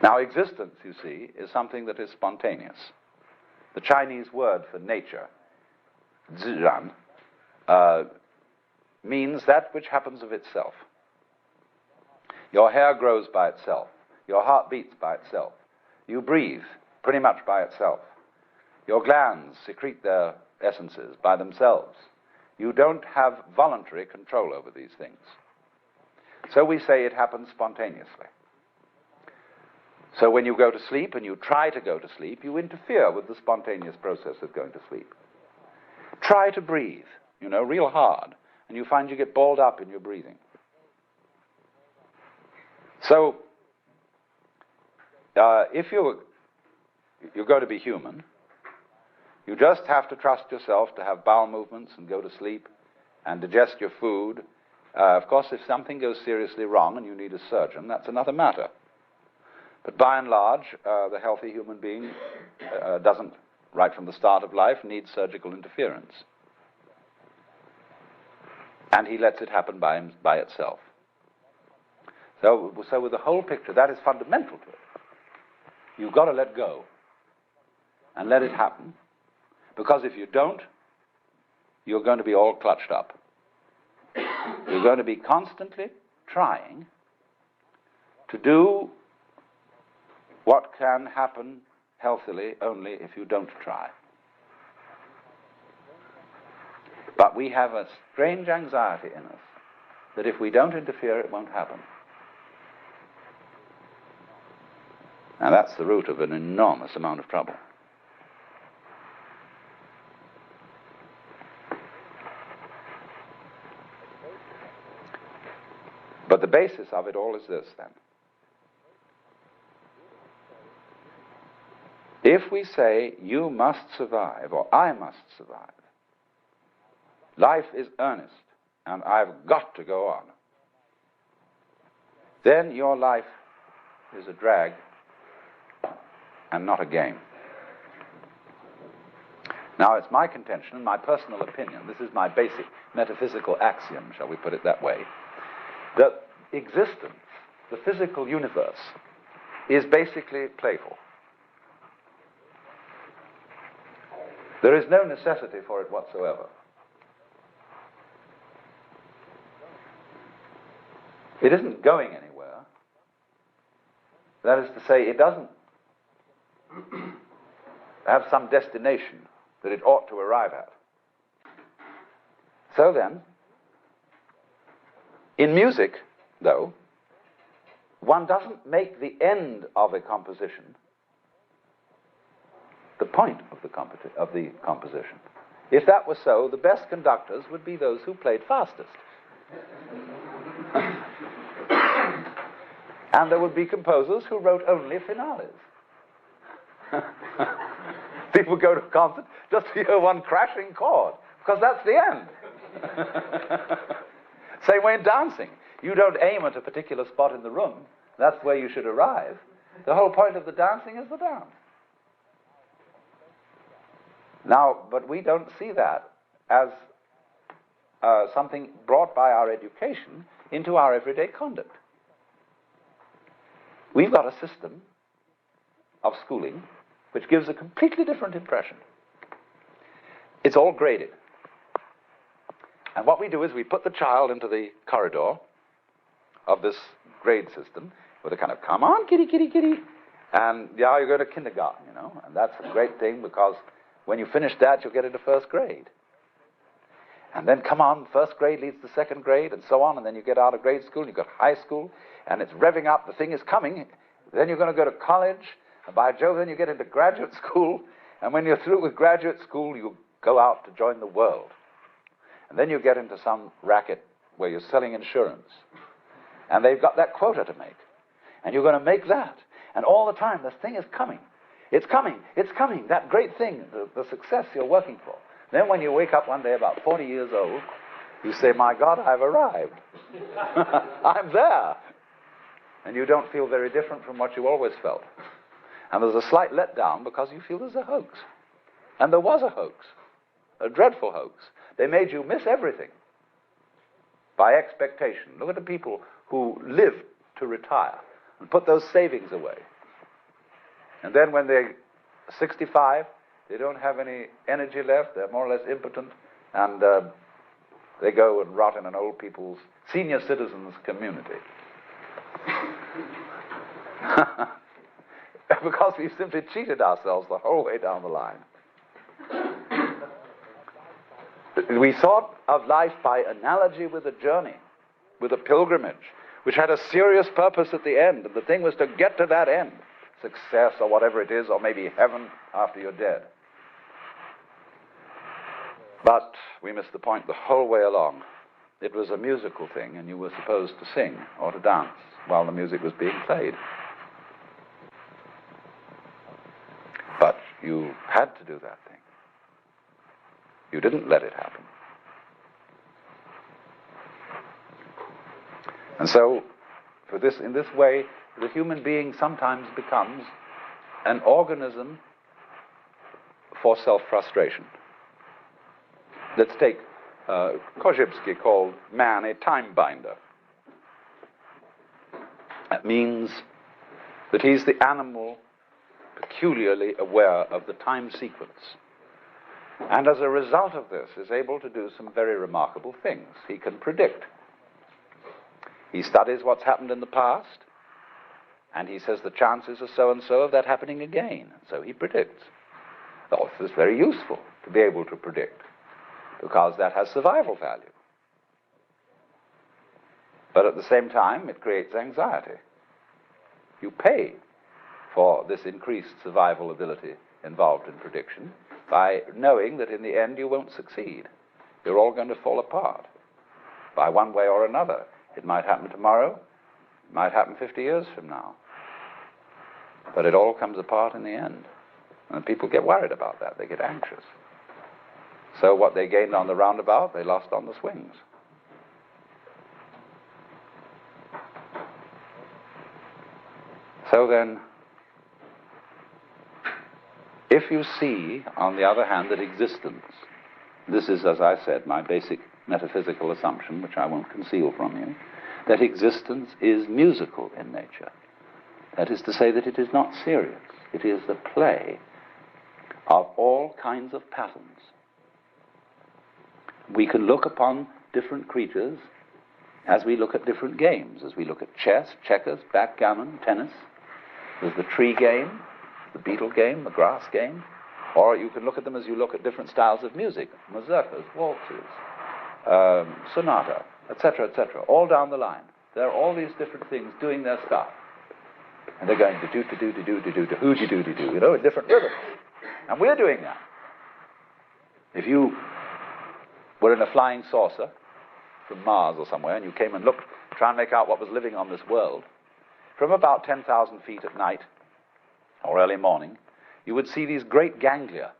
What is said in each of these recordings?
Now, existence, you see, is something that is spontaneous. The Chinese word for nature, zhiran, means that which happens of itself. Your hair grows by itself. Your heart beats by itself. You breathe pretty much by itself. Your glands secrete their essences by themselves. You don't have voluntary control over these things. So we say it happens spontaneously. So when you go to sleep and you try to go to sleep, you interfere with the spontaneous process of going to sleep. Try to breathe, real hard, and you find you get balled up in your breathing. So, if you're going to be human, you just have to trust yourself to have bowel movements and go to sleep and digest your food. Of course, if something goes seriously wrong and you need a surgeon, that's another matter. But by and large, the healthy human being doesn't, right from the start of life, need surgical interference. And he lets it happen by itself. So with the whole picture, that is fundamental to it. You've got to let go and let it happen, because if you don't, you're going to be all clutched up. You're going to be constantly trying to do what can happen healthily only if you don't try. But we have a strange anxiety in us that if we don't interfere, it won't happen. And that's the root of an enormous amount of trouble. But the basis of it all is this, then. If we say, you must survive, or I must survive, life is earnest, and I've got to go on, then your life is a drag and not a game. Now, it's my contention, my personal opinion, this is my basic metaphysical axiom, shall we put it that way, that existence, the physical universe, is basically playful. There is no necessity for it whatsoever. It isn't going anywhere. That is to say, it doesn't have some destination that it ought to arrive at. So then, in music, though, one doesn't make the end of a composition the point of the composition. If that were so, the best conductors would be those who played fastest. And there would be composers who wrote only finales. People go to a concert just to hear one crashing chord, because that's the end. Same way in dancing. You don't aim at a particular spot in the room. That's where you should arrive. The whole point of the dancing is the dance. Now, but we don't see that as something brought by our education into our everyday conduct. We've got a system of schooling which gives a completely different impression. It's all graded. And what we do is we put the child into the corridor of this grade system with a kind of, come on, kitty, kitty, kitty. And yeah, you go to kindergarten, and that's a great thing, because when you finish that, you'll get into first grade. And then, come on, first grade leads to second grade, and so on, and then you get out of grade school, and you've got high school, and it's revving up, the thing is coming. Then you're going to go to college, and by Jove, then you get into graduate school, and when you're through with graduate school, you go out to join the world. And then you get into some racket where you're selling insurance, and they've got that quota to make, and you're going to make that. And all the time, this thing is coming. It's coming, that great thing, the success you're working for. Then when you wake up one day about 40 years old, you say, my God, I've arrived. I'm there. And you don't feel very different from what you always felt. And there's a slight letdown because you feel there's a hoax. And there was a hoax, a dreadful hoax. They made you miss everything by expectation. Look at the people who live to retire and put those savings away. And then when they're 65, they don't have any energy left, they're more or less impotent, and they go and rot in an old people's senior citizens community. Because we've simply cheated ourselves the whole way down the line. We thought of life by analogy with a journey, with a pilgrimage, which had a serious purpose at the end, and the thing was to get to that end, success or whatever it is, or maybe heaven after you're dead. But we missed the point the whole way along. It was a musical thing, and you were supposed to sing or to dance while the music was being played. But you had to do that thing. You didn't let it happen. And so, in this way, the human being sometimes becomes an organism for self-frustration. Let's take Korzybski called man a time binder. That means that he's the animal peculiarly aware of the time sequence. And as a result of this, is able to do some very remarkable things. He can predict. He studies what's happened in the past, and he says the chances are so-and-so of that happening again. So he predicts. Oh, this is very useful to be able to predict, because that has survival value. But at the same time, it creates anxiety. You pay for this increased survival ability involved in prediction by knowing that in the end you won't succeed. You're all going to fall apart by one way or another. It might happen tomorrow, it might happen 50 years from now. But it all comes apart in the end. And people get worried about that, they get anxious. So what they gained on the roundabout, they lost on the swings. So then, if you see, on the other hand, that existence, this is, as I said, my basic metaphysical assumption, which I won't conceal from you, that existence is musical in nature. That is to say that it is not serious. It is the play of all kinds of patterns. We can look upon different creatures as we look at different games, as we look at chess, checkers, backgammon, tennis. There's the tree game, the beetle game, the grass game. Or you can look at them as you look at different styles of music, mazurkas, waltzes, sonata, etc., all down the line. There are all these different things doing their stuff. And they're going to-do-to-do-to-do-to-do-to-hoo-de-do-de-do, in different rhythms. And we're doing that. If you were in a flying saucer from Mars or somewhere, and you came and looked, try and make out what was living on this world, from about 10,000 feet at night, or early morning, you would see these great ganglia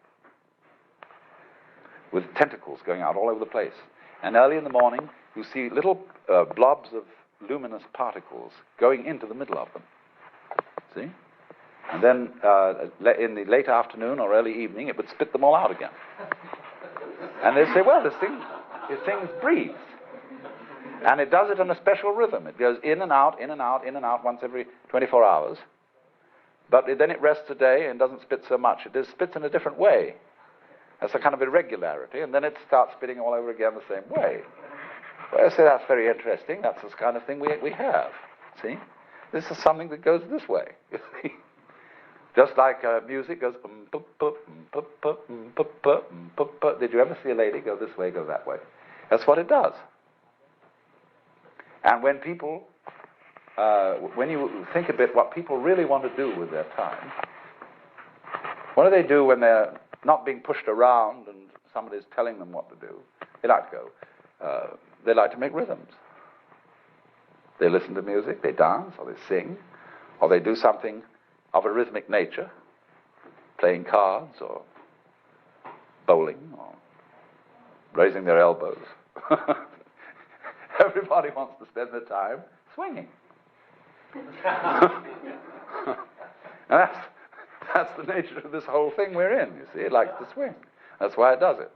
with tentacles going out all over the place. And early in the morning, you see little blobs of luminous particles going into the middle of them. See? And then in the late afternoon or early evening, it would spit them all out again. And they'd say, well, this thing breathes. And it does it in a special rhythm. It goes in and out, in and out, in and out once every 24 hours. But then it rests a day and doesn't spit so much. It just spits in a different way. That's a kind of irregularity, and then it starts spitting all over again the same way. Well, I say that's very interesting. That's the kind of thing we have. See? This is something that goes this way. You see? Just like music goes. Did you ever see a lady go this way, go that way? That's what it does. And when people, when you think a bit what people really want to do with their time, what do they do when they're not being pushed around and somebody's telling them what to do? They like to go. They like to make rhythms. They listen to music, they dance, or they sing, or they do something of a rhythmic nature, playing cards, or bowling, or raising their elbows. Everybody wants to spend their time swinging. And that's the nature of this whole thing we're in, you see. It likes to swing. That's why it does it.